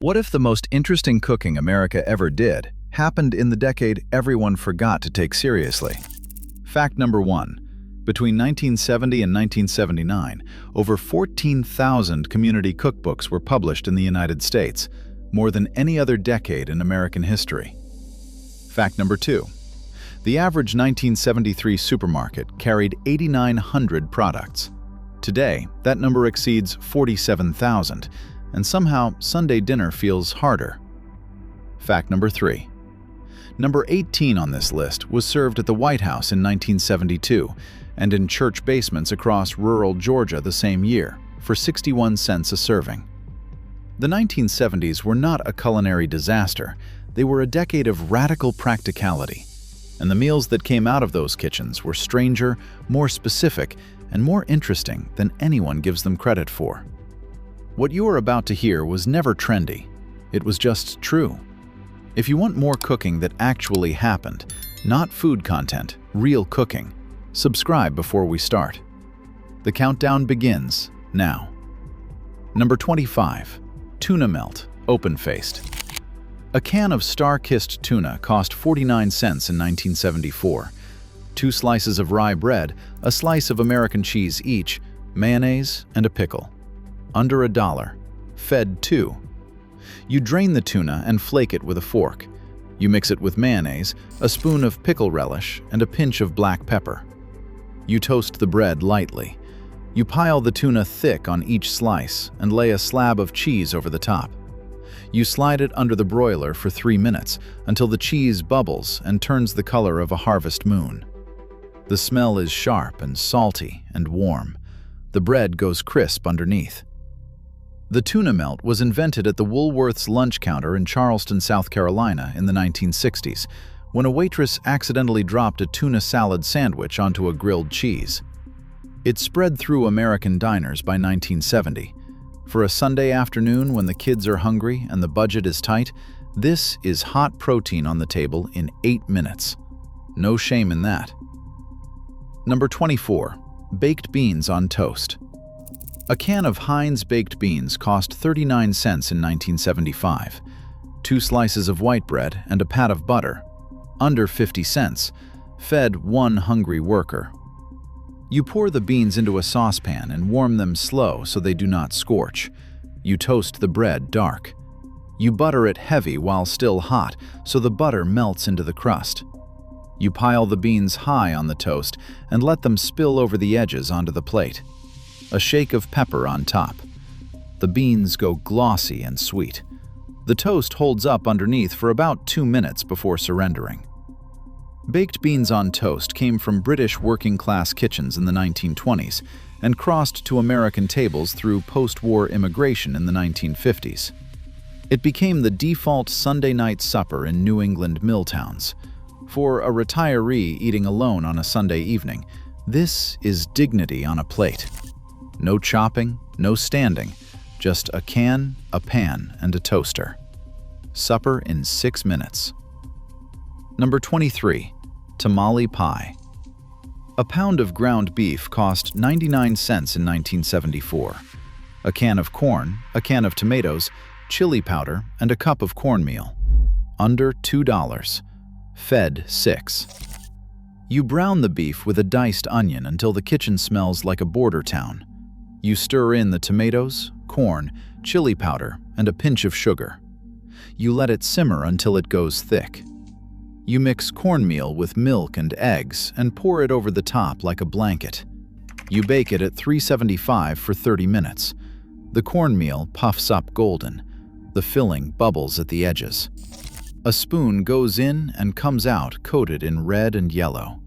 What if the most interesting cooking America ever did happened in the decade everyone forgot to take seriously? Fact number 1. Between 1970 and 1979, over 14,000 community cookbooks were published in the United States, more than any other decade in American history. Fact number 2. The average 1973 supermarket carried 8,900 products. Today, that number exceeds 47,000, and somehow Sunday dinner feels harder. Fact number 3. Number 18 on this list was served at the White House in 1972 and in church basements across rural Georgia the same year for 61 cents a serving. The 1970s were not a culinary disaster. They were a decade of radical practicality. And the meals that came out of those kitchens were stranger, more specific, and more interesting than anyone gives them credit for. What you are about to hear was never trendy. It was just true. If you want more cooking that actually happened, not food content, real cooking, subscribe before we start. The countdown begins now. Number 25. Tuna melt, open-faced. A can of star-kissed tuna cost 49 cents in 1974. 2 slices of rye bread, a slice of American cheese each, mayonnaise, and a pickle. Under $1. Fed 2. You drain the tuna and flake it with a fork. You mix it with mayonnaise, a spoon of pickle relish, and a pinch of black pepper. You toast the bread lightly. You pile the tuna thick on each slice and lay a slab of cheese over the top. You slide it under the broiler for 3 minutes until the cheese bubbles and turns the color of a harvest moon. The smell is sharp and salty and warm. The bread goes crisp underneath. The tuna melt was invented at the Woolworth's lunch counter in Charleston, South Carolina in the 1960s, when a waitress accidentally dropped a tuna salad sandwich onto a grilled cheese. It spread through American diners by 1970. For a Sunday afternoon when the kids are hungry and the budget is tight, this is hot protein on the table in 8 minutes. No shame in that. Number 24. Baked beans on toast. A can of Heinz baked beans cost 39 cents in 1975. 2 slices of white bread and a pat of butter. Under 50 cents. Fed 1 hungry worker. You pour the beans into a saucepan and warm them slow so they do not scorch. You toast the bread dark. You butter it heavy while still hot so the butter melts into the crust. You pile the beans high on the toast and let them spill over the edges onto the plate. A shake of pepper on top. The beans go glossy and sweet. The toast holds up underneath for about 2 minutes before surrendering. Baked beans on toast came from British working-class kitchens in the 1920s and crossed to American tables through post-war immigration in the 1950s. It became the default Sunday night supper in New England mill towns. For a retiree eating alone on a Sunday evening, this is dignity on a plate. No chopping, no standing, just a can, a pan, and a toaster. Supper in 6 minutes. Number 23. Tamale pie. A pound of ground beef cost 99 cents in 1974. A can of corn, a can of tomatoes, chili powder, and a cup of cornmeal. Under $2. Fed 6. You brown the beef with a diced onion until the kitchen smells like a border town. You stir in the tomatoes, corn, chili powder, and a pinch of sugar. You let it simmer until it goes thick. You mix cornmeal with milk and eggs and pour it over the top like a blanket. You bake it at 375 for 30 minutes. The cornmeal puffs up golden. The filling bubbles at the edges. A spoon goes in and comes out coated in red and yellow.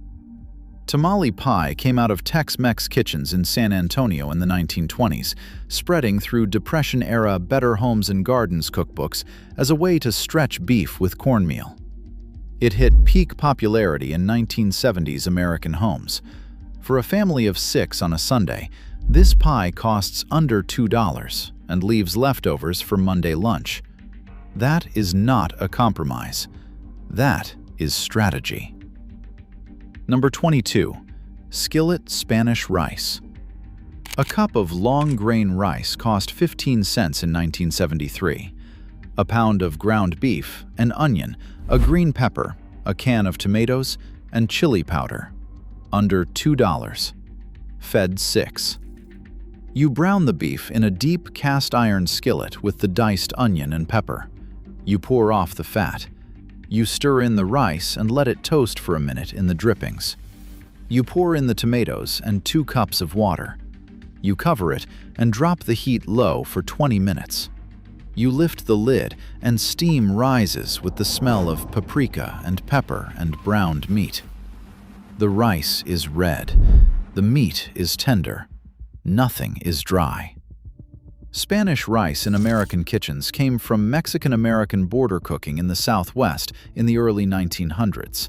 Tamale pie came out of Tex-Mex kitchens in San Antonio in the 1920s, spreading through Depression-era Better Homes and Gardens cookbooks as a way to stretch beef with cornmeal. It hit peak popularity in 1970s American homes. For a family of 6 on a Sunday, this pie costs under $2 and leaves leftovers for Monday lunch. That is not a compromise. That is strategy. Number 22. Skillet Spanish rice. A cup of long-grain rice cost 15 cents in 1973. a pound of ground beef, an onion, a green pepper, a can of tomatoes, and chili powder. Under $2. Fed 6. You brown the beef in a deep cast-iron skillet with the diced onion and pepper. You pour off the fat. You stir in the rice and let it toast for a minute in the drippings. You pour in the tomatoes and 2 cups of water. You cover it and drop the heat low for 20 minutes. You lift the lid and steam rises with the smell of paprika and pepper and browned meat. The rice is red. The meat is tender. Nothing is dry. Spanish rice in American kitchens came from Mexican-American border cooking in the Southwest in the early 1900s.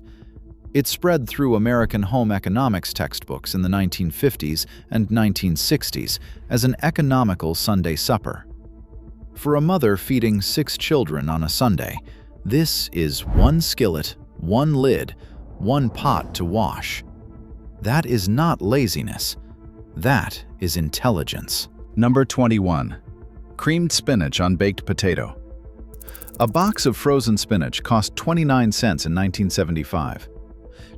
It spread through American home economics textbooks in the 1950s and 1960s as an economical Sunday supper. For a mother feeding 6 children on a Sunday, this is 1 skillet, 1 lid, 1 pot to wash. That is not laziness. That is intelligence. Number 21. Creamed spinach on baked potato. A box of frozen spinach cost 29 cents in 1975.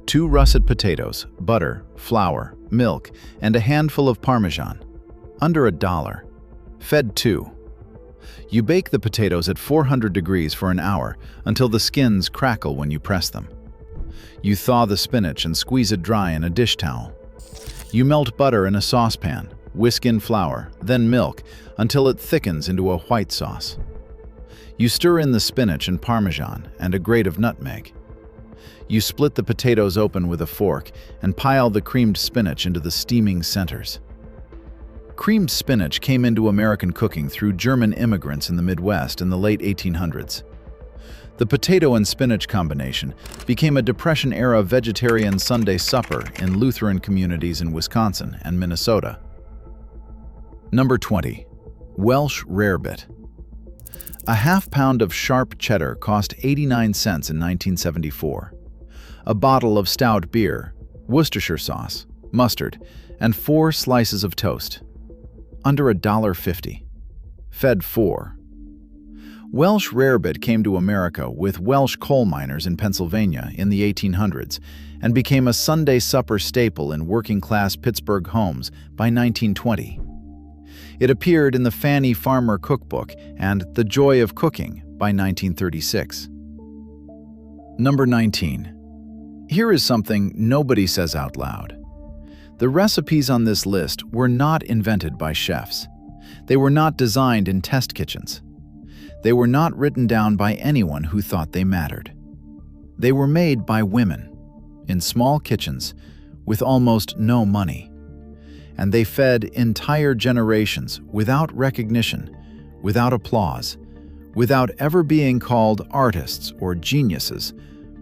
2 russet potatoes, butter, flour, milk, and a handful of Parmesan. Under $1. Fed 2. You bake the potatoes at 400 degrees for an hour until the skins crackle when you press them. You thaw the spinach and squeeze it dry in a dish towel. You melt butter in a saucepan, whisk in flour, then milk until it thickens into a white sauce. You stir in the spinach and Parmesan and a grate of nutmeg. You split the potatoes open with a fork and pile the creamed spinach into the steaming centers. Creamed spinach came into American cooking through German immigrants in the Midwest in the late 1800s. The potato and spinach combination became a Depression-era vegetarian Sunday supper in Lutheran communities in Wisconsin and Minnesota. Number 20. Welsh rarebit. A half-pound of sharp cheddar cost 89 cents in 1974. A bottle of stout beer, Worcestershire sauce, mustard, and 4 slices of toast. Under $1.50. Fed 4. Welsh rarebit came to America with Welsh coal miners in Pennsylvania in the 1800s and became a Sunday supper staple in working-class Pittsburgh homes by 1920. It appeared in the Fanny Farmer cookbook and The Joy of Cooking by 1936. Number 19. Here is something nobody says out loud. The recipes on this list were not invented by chefs. They were not designed in test kitchens. They were not written down by anyone who thought they mattered. They were made by women, in small kitchens, with almost no money. And they fed entire generations without recognition, without applause, without ever being called artists or geniuses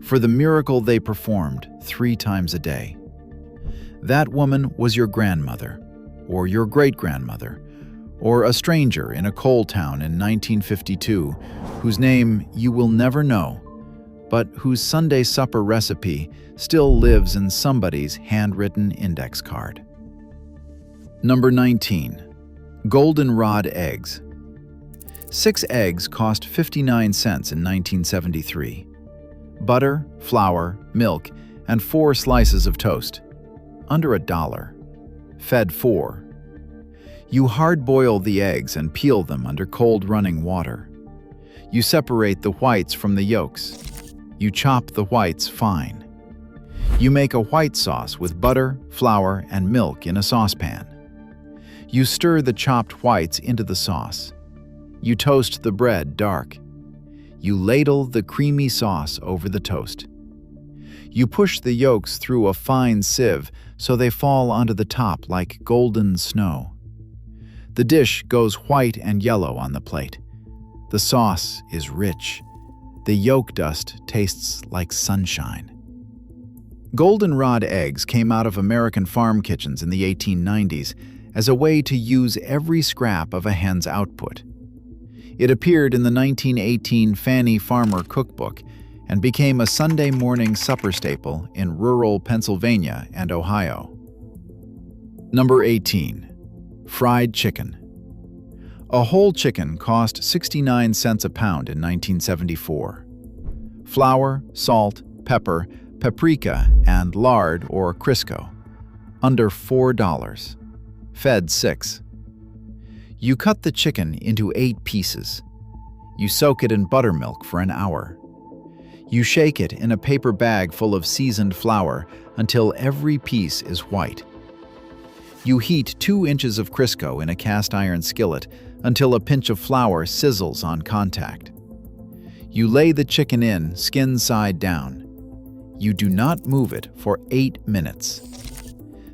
for the miracle they performed 3 times a day. That woman was your grandmother, or your great-grandmother, or a stranger in a coal town in 1952 whose name you will never know, but whose Sunday supper recipe still lives in somebody's handwritten index card. Number 19. Goldenrod eggs. 6 eggs cost 59 cents in 1973. Butter, flour, milk, and 4 slices of toast. Under $1. Fed 4. You hard-boil the eggs and peel them under cold running water. You separate the whites from the yolks. You chop the whites fine. You make a white sauce with butter, flour, and milk in a saucepan. You stir the chopped whites into the sauce. You toast the bread dark. You ladle the creamy sauce over the toast. You push the yolks through a fine sieve so they fall onto the top like golden snow. The dish goes white and yellow on the plate. The sauce is rich. The yolk dust tastes like sunshine. Goldenrod eggs came out of American farm kitchens in the 1890s as a way to use every scrap of a hen's output. It appeared in the 1918 Fanny Farmer cookbook and became a Sunday morning supper staple in rural Pennsylvania and Ohio. Number 18. Fried chicken. A whole chicken cost 69 cents a pound in 1974. Flour, salt, pepper, paprika, and lard or Crisco. Under $4. Fed 6. You cut the chicken into 8 pieces. You soak it in buttermilk for an hour. You shake it in a paper bag full of seasoned flour until every piece is white. You heat 2 inches of Crisco in a cast iron skillet until a pinch of flour sizzles on contact. You lay the chicken in, skin side down. You do not move it for 8 minutes.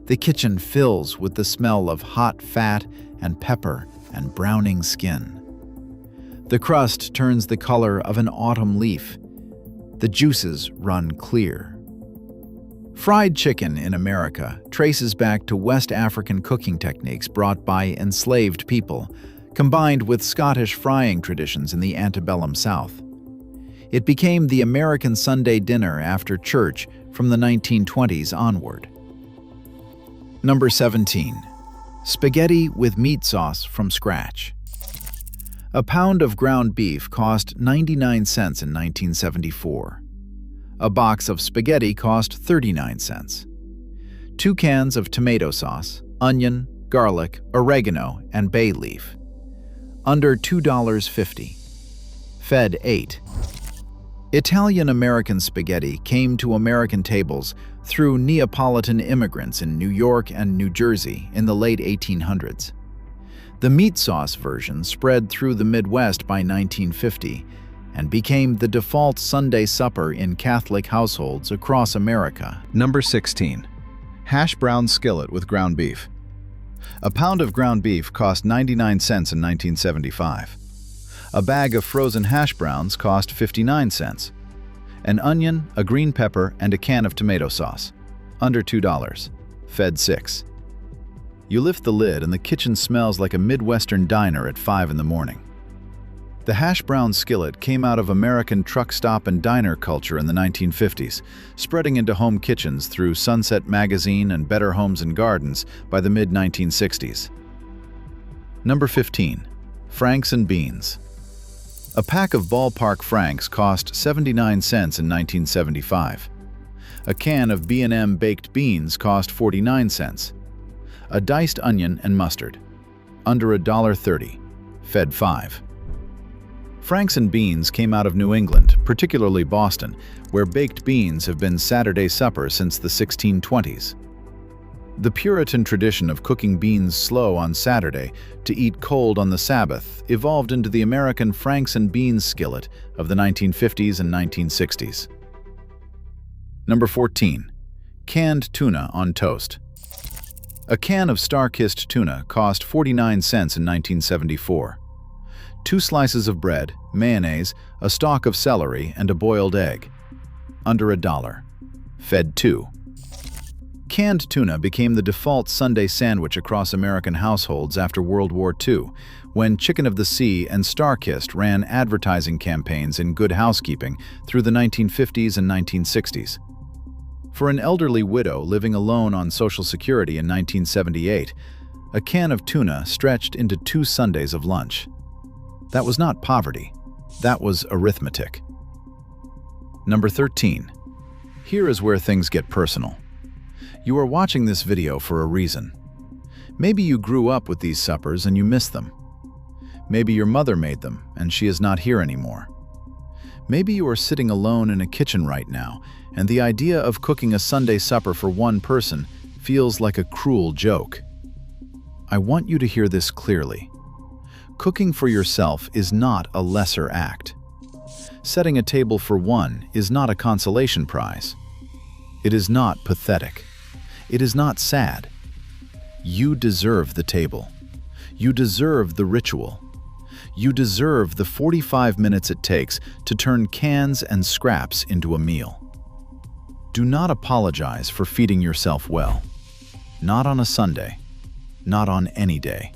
The kitchen fills with the smell of hot fat and pepper and browning skin. The crust turns the color of an autumn leaf. The juices run clear. Fried chicken in America traces back to West African cooking techniques brought by enslaved people, combined with Scottish frying traditions in the antebellum South. It became the American Sunday dinner after church from the 1920s onward. Number 17. Spaghetti with meat sauce from scratch. A pound of ground beef cost 99 cents in 1974. A box of spaghetti cost 39 cents. 2 cans of tomato sauce, onion, garlic, oregano, and bay leaf. Under $2.50. Fed 8. Italian-American spaghetti came to American tables through Neapolitan immigrants in New York and New Jersey in the late 1800s. The meat sauce version spread through the Midwest by 1950 and became the default Sunday supper in Catholic households across America. Number 16. Hash brown skillet with ground beef. A pound of ground beef cost 99 cents in 1975. A bag of frozen hash browns cost 59 cents. An onion, a green pepper, and a can of tomato sauce. Under $2. Fed 6. You lift the lid and the kitchen smells like a Midwestern diner at 5 in the morning. The hash brown skillet came out of American truck stop and diner culture in the 1950s, spreading into home kitchens through Sunset Magazine and Better Homes and Gardens by the mid-1960s. Number 15. Franks and beans. A pack of ballpark Franks cost 79 cents in 1975. A can of B&M baked beans cost 49 cents. A diced onion and mustard. Under $1.30. Fed 5. Franks and beans came out of New England, particularly Boston, where baked beans have been Saturday supper since the 1620s. The Puritan tradition of cooking beans slow on Saturday to eat cold on the Sabbath evolved into the American Franks and beans skillet of the 1950s and 1960s. Number 14. Canned tuna on toast. A can of star-kissed tuna cost 49 cents in 1974. 2 slices of bread, mayonnaise, a stalk of celery, and a boiled egg. Under $1. Fed 2. Canned tuna became the default Sunday sandwich across American households after World War II, when Chicken of the Sea and Star-Kissed ran advertising campaigns in Good Housekeeping through the 1950s and 1960s. For an elderly widow living alone on Social Security in 1978, a can of tuna stretched into 2 Sundays of lunch. That was not poverty. That was arithmetic. Number 13. Here is where things get personal. You are watching this video for a reason. Maybe you grew up with these suppers and you miss them. Maybe your mother made them and she is not here anymore. Maybe you are sitting alone in a kitchen right now and the idea of cooking a Sunday supper for one person feels like a cruel joke. I want you to hear this clearly. Cooking for yourself is not a lesser act. Setting a table for one is not a consolation prize. It is not pathetic. It is not sad. You deserve the table. You deserve the ritual. You deserve the 45 minutes it takes to turn cans and scraps into a meal. Do not apologize for feeding yourself well. Not on a Sunday. Not on any day.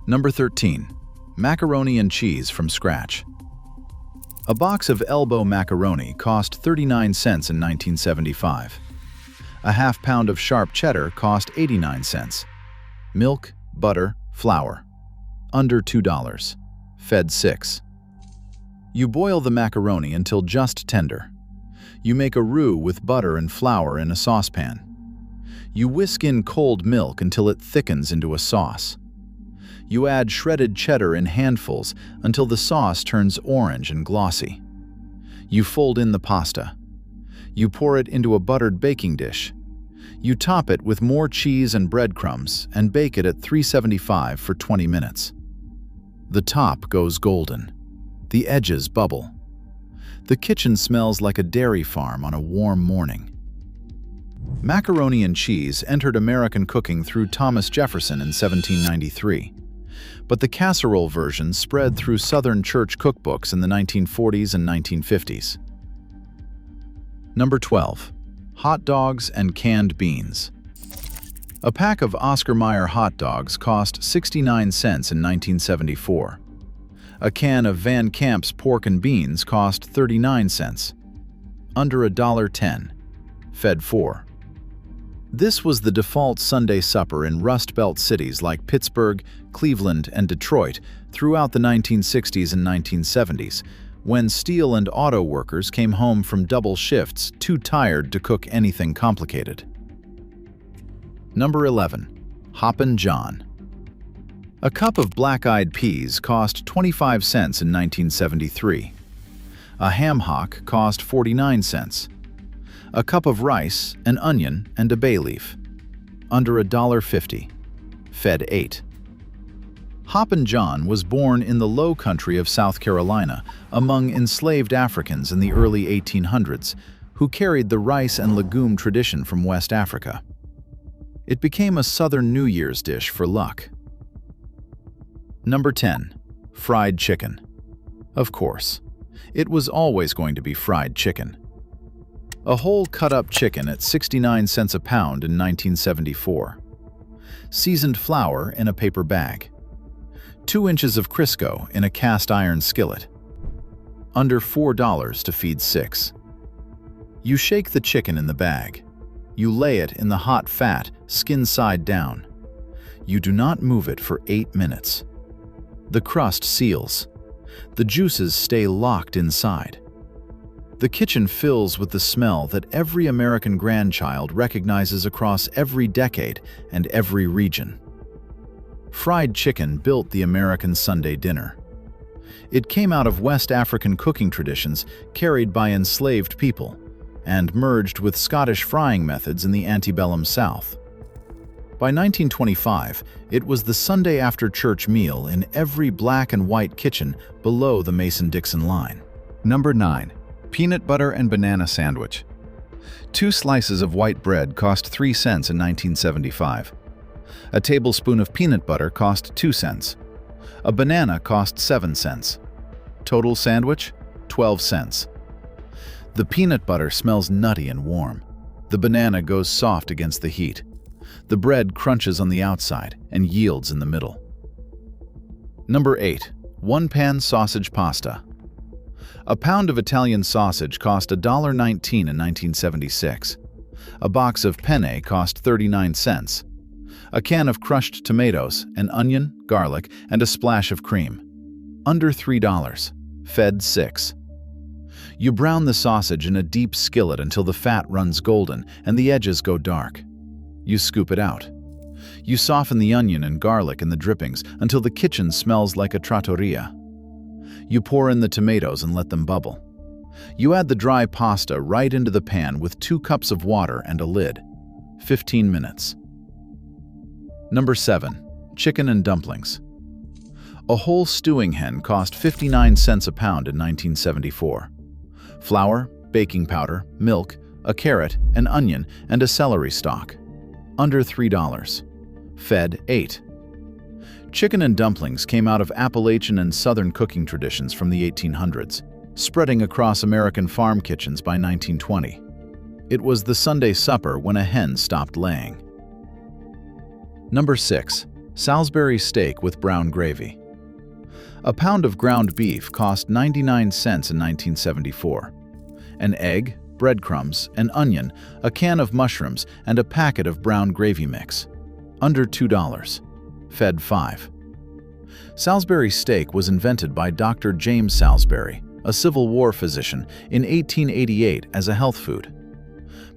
Number 13. Macaroni and cheese from scratch. A box of elbow macaroni cost 39 cents in 1975. A half pound of sharp cheddar cost 89 cents. Milk, butter, flour. Under $2. Fed 6. You boil the macaroni until just tender. You make a roux with butter and flour in a saucepan. You whisk in cold milk until it thickens into a sauce. You add shredded cheddar in handfuls until the sauce turns orange and glossy. You fold in the pasta. You pour it into a buttered baking dish. You top it with more cheese and breadcrumbs and bake it at 375 for 20 minutes. The top goes golden. The edges bubble. The kitchen smells like a dairy farm on a warm morning. Macaroni and cheese entered American cooking through Thomas Jefferson in 1793, but the casserole version spread through Southern church cookbooks in the 1940s and 1950s. Number 12. Hot dogs and canned beans. A pack of Oscar Mayer hot dogs cost 69 cents in 1974. A can of Van Camp's pork and beans cost 39 cents. Under $1.10. Fed 4. This was the default Sunday supper in Rust Belt cities like Pittsburgh, Cleveland, and Detroit throughout the 1960s and 1970s, when steel and auto workers came home from double shifts too tired to cook anything complicated. Number 11. Hoppin' John. A cup of black-eyed peas cost 25 cents in 1973. A ham hock cost 49 cents. A cup of rice, an onion, and a bay leaf. Under $1.50. Fed 8. Hoppin' John was born in the low country of South Carolina among enslaved Africans in the early 1800s who carried the rice and legume tradition from West Africa. It became a Southern New Year's dish for luck. Number 10. Fried chicken. Of course, it was always going to be fried chicken. A whole cut-up chicken at 69 cents a pound in 1974. Seasoned flour in a paper bag. 2 inches of Crisco in a cast-iron skillet. Under $4 to feed 6. You shake the chicken in the bag. You lay it in the hot fat, skin side down. You do not move it for 8 minutes. The crust seals. The juices stay locked inside. The kitchen fills with the smell that every American grandchild recognizes across every decade and every region. Fried chicken built the American Sunday dinner. It came out of West African cooking traditions carried by enslaved people and merged with Scottish frying methods in the antebellum South. By 1925, it was the Sunday after church meal in every black and white kitchen below the Mason-Dixon line. Number 9. Peanut butter and banana sandwich. 2 slices of white bread cost 3 cents in 1975. A tablespoon of peanut butter cost 2 cents. A banana cost 7 cents. Total sandwich, 12 cents. The peanut butter smells nutty and warm. The banana goes soft against the heat. The bread crunches on the outside and yields in the middle. Number 8. One-pan sausage pasta. A pound of Italian sausage cost $1.19 in 1976. A box of penne cost 39 cents. A can of crushed tomatoes, an onion, garlic, and a splash of cream. Under $3. Fed 6. You brown the sausage in a deep skillet until the fat runs golden and the edges go dark. You scoop it out. You soften the onion and garlic in the drippings until the kitchen smells like a trattoria. You pour in the tomatoes and let them bubble. You add the dry pasta right into the pan with 2 cups of water and a lid. 15 minutes. Number 7. Chicken and dumplings. A whole stewing hen cost 59 cents a pound in 1974. Flour, baking powder, milk, a carrot, an onion, and a celery stalk. Under $3. Fed 8. Chicken and dumplings came out of Appalachian and Southern cooking traditions from the 1800s, spreading across American farm kitchens by 1920. It was the Sunday supper when a hen stopped laying. Number 6. Salisbury steak with brown gravy. A pound of ground beef cost 99 cents in 1974. An egg, breadcrumbs, an onion, a can of mushrooms, and a packet of brown gravy mix. Under $2. Fed 5. Salisbury steak was invented by Dr. James Salisbury, a Civil War physician, in 1888 as a health food.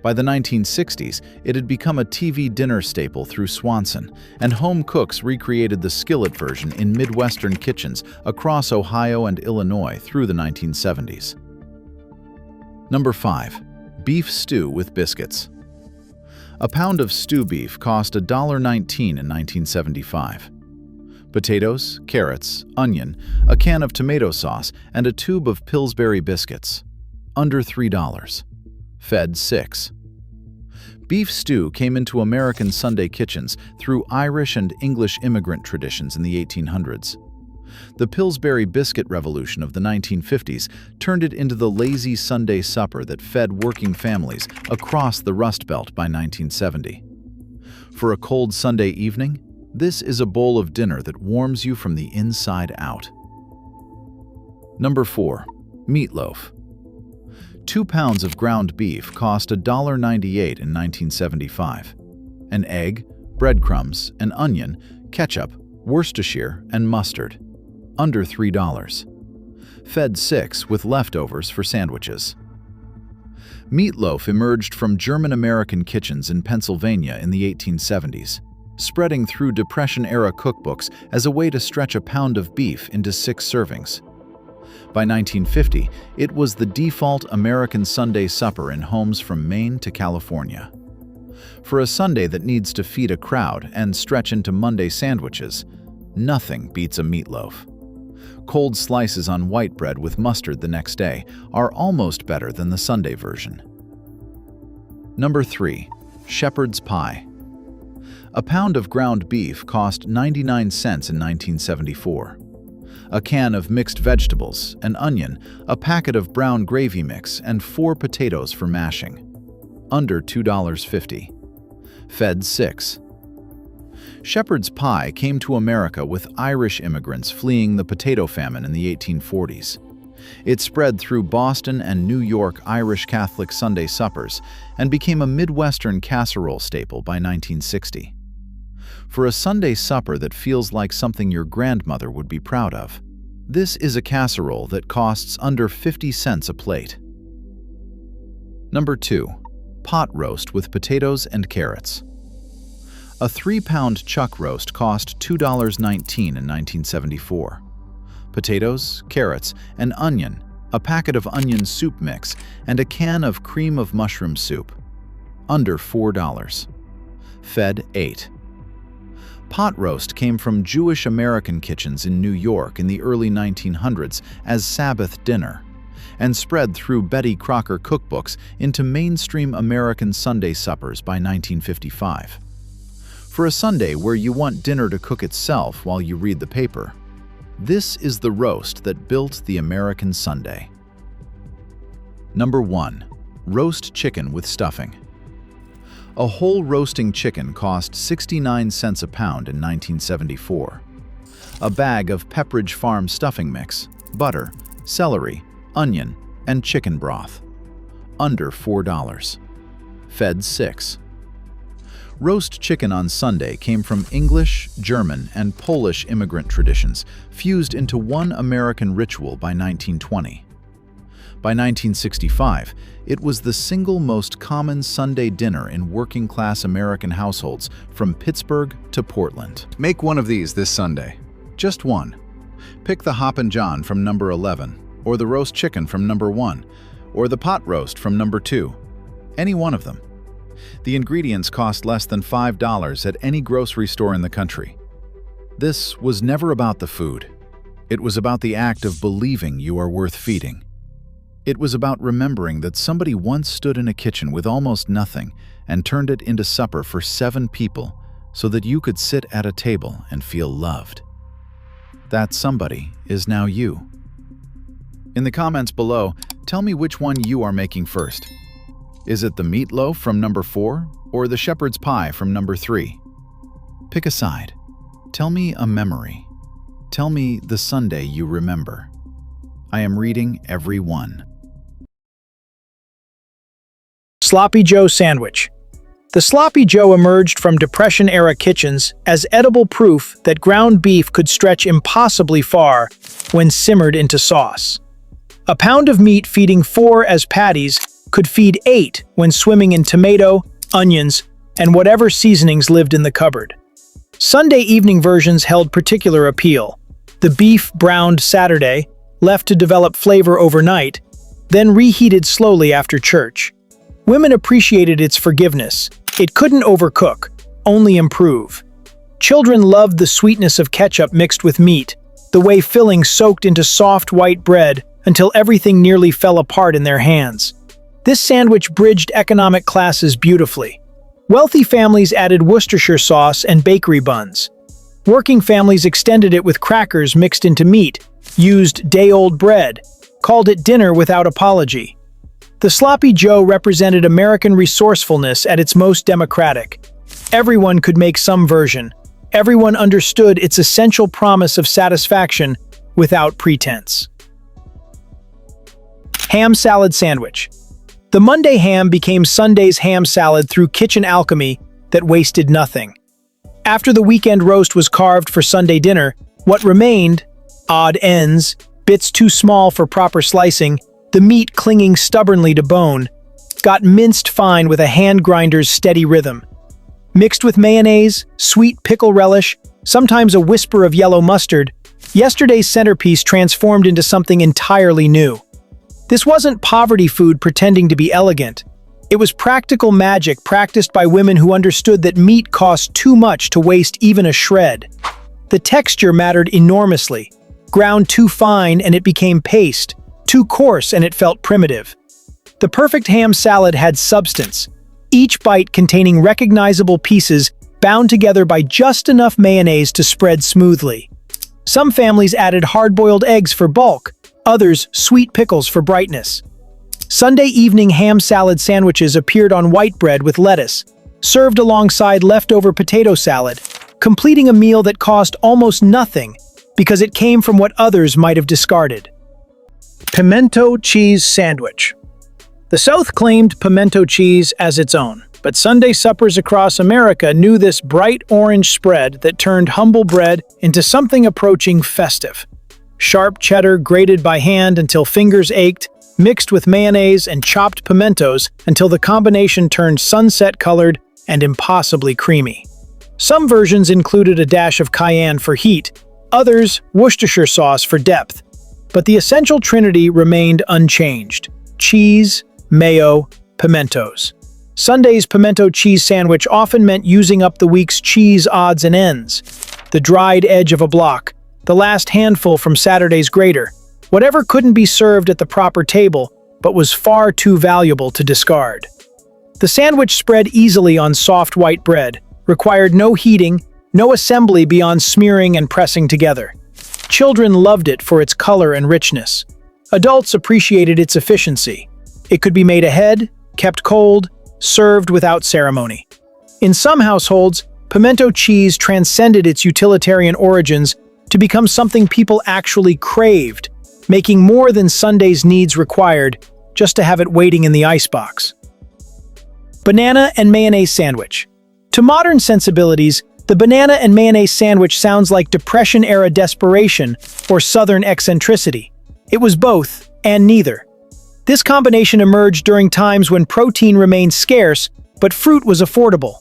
By the 1960s, it had become a TV dinner staple through Swanson, and home cooks recreated the skillet version in Midwestern kitchens across Ohio and Illinois through the 1970s. Number 5. Beef stew with biscuits. A pound of stew beef cost $1.19 in 1975. Potatoes, carrots, onion, a can of tomato sauce, and a tube of Pillsbury biscuits. Under $3. Fed 6. Beef stew came into American Sunday kitchens through Irish and English immigrant traditions in the 1800s. The Pillsbury biscuit revolution of the 1950s turned it into the lazy Sunday supper that fed working families across the Rust Belt by 1970. For a cold Sunday evening, this is a bowl of dinner that warms you from the inside out. Number 4. Meatloaf. 2 pounds of ground beef cost $1.98 in 1975. An egg, breadcrumbs, an onion, ketchup, Worcestershire, and mustard. Under $3. Fed 6 with leftovers for sandwiches. Meatloaf emerged from German-American kitchens in Pennsylvania in the 1870s, spreading through Depression-era cookbooks as a way to stretch a pound of beef into 6 servings. By 1950, it was the default American Sunday supper in homes from Maine to California. For a Sunday that needs to feed a crowd and stretch into Monday sandwiches, nothing beats a meatloaf. Cold slices on white bread with mustard the next day are almost better than the Sunday version. Number 3. Shepherd's pie. A pound of ground beef cost 99 cents in 1974. A can of mixed vegetables, an onion, a packet of brown gravy mix, and 4 potatoes for mashing. Under $2.50. Fed 6. Shepherd's pie came to America with Irish immigrants fleeing the potato famine in the 1840s. It spread through Boston and New York Irish Catholic Sunday suppers and became a Midwestern casserole staple by 1960. For a Sunday supper that feels like something your grandmother would be proud of, this is a casserole that costs under 50 cents a plate. Number 2. Pot roast with potatoes and carrots. A 3-pound chuck roast cost $2.19 in 1974. Potatoes, carrots, an onion, a packet of onion soup mix, and a can of cream of mushroom soup. Under $4. Fed 8. Pot roast came from Jewish American kitchens in New York in the early 1900s as Sabbath dinner, and spread through Betty Crocker cookbooks into mainstream American Sunday suppers by 1955. For a Sunday where you want dinner to cook itself while you read the paper, this is the roast that built the American Sunday. Number 1. Roast chicken with stuffing. A whole roasting chicken cost 69 cents a pound in 1974. A bag of Pepperidge Farm stuffing mix, butter, celery, onion, and chicken broth. Under $4. Fed 6. Roast chicken on Sunday came from English, German, and Polish immigrant traditions, fused into one American ritual by 1920. By 1965, it was the single most common Sunday dinner in working-class American households from Pittsburgh to Portland. Make one of these this Sunday. Just one. Pick the Hoppin' John from number 11, or the roast chicken from number 1, or the pot roast from number 2. Any one of them. The ingredients cost less than $5 at any grocery store in the country. This was never about the food. It was about the act of believing you are worth feeding. It was about remembering that somebody once stood in a kitchen with almost nothing and turned it into supper for 7 people so that you could sit at a table and feel loved. That somebody is now you. In the comments below, tell me which one you are making first. Is it the meatloaf from number 4 or the shepherd's pie from number 3? Pick a side. Tell me a memory. Tell me the Sunday you remember. I am reading every one. Sloppy Joe sandwich. The Sloppy Joe emerged from Depression-era kitchens as edible proof that ground beef could stretch impossibly far when simmered into sauce. A pound of meat feeding 4 as patties could feed 8 when swimming in tomato, onions, and whatever seasonings lived in the cupboard. Sunday evening versions held particular appeal. The beef browned Saturday, left to develop flavor overnight, then reheated slowly after church. Women appreciated its forgiveness. It couldn't overcook, only improve. Children loved the sweetness of ketchup mixed with meat, the way filling soaked into soft white bread until everything nearly fell apart in their hands. This sandwich bridged economic classes beautifully. Wealthy families added Worcestershire sauce and bakery buns. Working families extended it with crackers mixed into meat, used day-old bread, called it dinner without apology. The Sloppy Joe represented American resourcefulness at its most democratic. Everyone could make some version. Everyone understood its essential promise of satisfaction without pretense. Ham salad sandwich. The Monday ham became Sunday's ham salad through kitchen alchemy that wasted nothing. After the weekend roast was carved for Sunday dinner, what remained, odd ends, bits too small for proper slicing, the meat clinging stubbornly to bone, got minced fine with a hand grinder's steady rhythm. Mixed with mayonnaise, sweet pickle relish, sometimes a whisper of yellow mustard, yesterday's centerpiece transformed into something entirely new. This wasn't poverty food pretending to be elegant. It was practical magic practiced by women who understood that meat cost too much to waste even a shred. The texture mattered enormously. Ground too fine and it became paste, too coarse and it felt primitive. The perfect ham salad had substance, each bite containing recognizable pieces bound together by just enough mayonnaise to spread smoothly. Some families added hard-boiled eggs for bulk, others sweet pickles for brightness. Sunday evening ham salad sandwiches appeared on white bread with lettuce, served alongside leftover potato salad, completing a meal that cost almost nothing because it came from what others might have discarded. Pimento cheese sandwich. The South claimed pimento cheese as its own, but Sunday suppers across America knew this bright orange spread that turned humble bread into something approaching festive. Sharp cheddar grated by hand until fingers ached, mixed with mayonnaise and chopped pimentos until the combination turned sunset-colored and impossibly creamy. Some versions included a dash of cayenne for heat, others Worcestershire sauce for depth. But the essential trinity remained unchanged: cheese, mayo, pimentos. Sunday's pimento cheese sandwich often meant using up the week's cheese odds and ends. The dried edge of a block, the last handful from Saturday's grater, whatever couldn't be served at the proper table but was far too valuable to discard. The sandwich spread easily on soft white bread, required no heating, no assembly beyond smearing and pressing together. Children loved it for its color and richness. Adults appreciated its efficiency. It could be made ahead, kept cold, served without ceremony. In some households, pimento cheese transcended its utilitarian origins to become something people actually craved, making more than Sunday's needs required just to have it waiting in the icebox. Banana and mayonnaise sandwich. To modern sensibilities, the banana and mayonnaise sandwich sounds like Depression-era desperation or Southern eccentricity. It was both, and neither. This combination emerged during times when protein remained scarce, but fruit was affordable,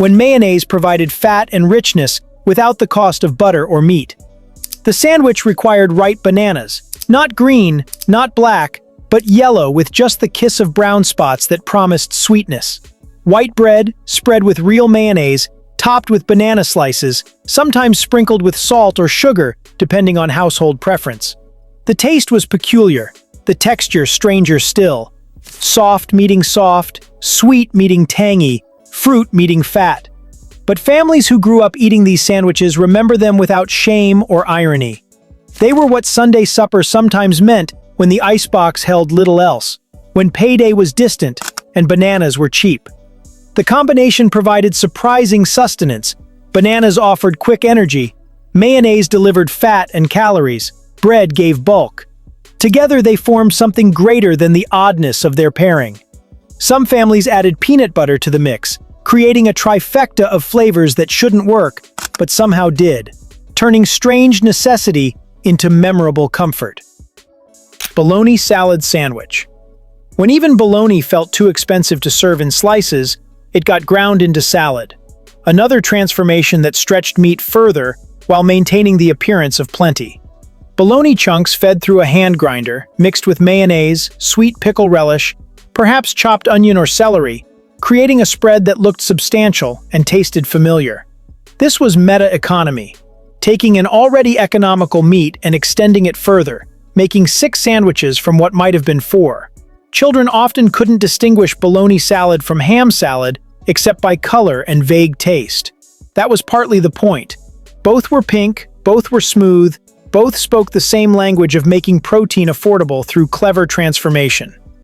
when mayonnaise provided fat and richness without the cost of butter or meat. The sandwich required ripe bananas, not green, not black, but yellow with just the kiss of brown spots that promised sweetness. White bread, spread with real mayonnaise, topped with banana slices, sometimes sprinkled with salt or sugar, depending on household preference. The taste was peculiar, the texture stranger still. Soft meeting soft, sweet meeting tangy, fruit meeting fat. But families who grew up eating these sandwiches remember them without shame or irony. They were what Sunday supper sometimes meant when the icebox held little else, when payday was distant and bananas were cheap. The combination provided surprising sustenance. Bananas offered quick energy, mayonnaise delivered fat and calories, bread gave bulk. Together they formed something greater than the oddness of their pairing. Some families added peanut butter to the mix, creating a trifecta of flavors that shouldn't work, but somehow did, turning strange necessity into memorable comfort. Bologna salad sandwich. When even bologna felt too expensive to serve in slices, it got ground into salad. Another transformation that stretched meat further while maintaining the appearance of plenty. Bologna chunks fed through a hand grinder, mixed with mayonnaise, sweet pickle relish, perhaps chopped onion or celery, creating a spread that looked substantial and tasted familiar. This was meta-economy, taking an already economical meat and extending it further, making 6 sandwiches from what might have been 4. Children often couldn't distinguish bologna salad from ham salad except by color and vague taste. That was partly the point. Both were pink, both were smooth, both spoke the same language of making protein affordable through clever transformation.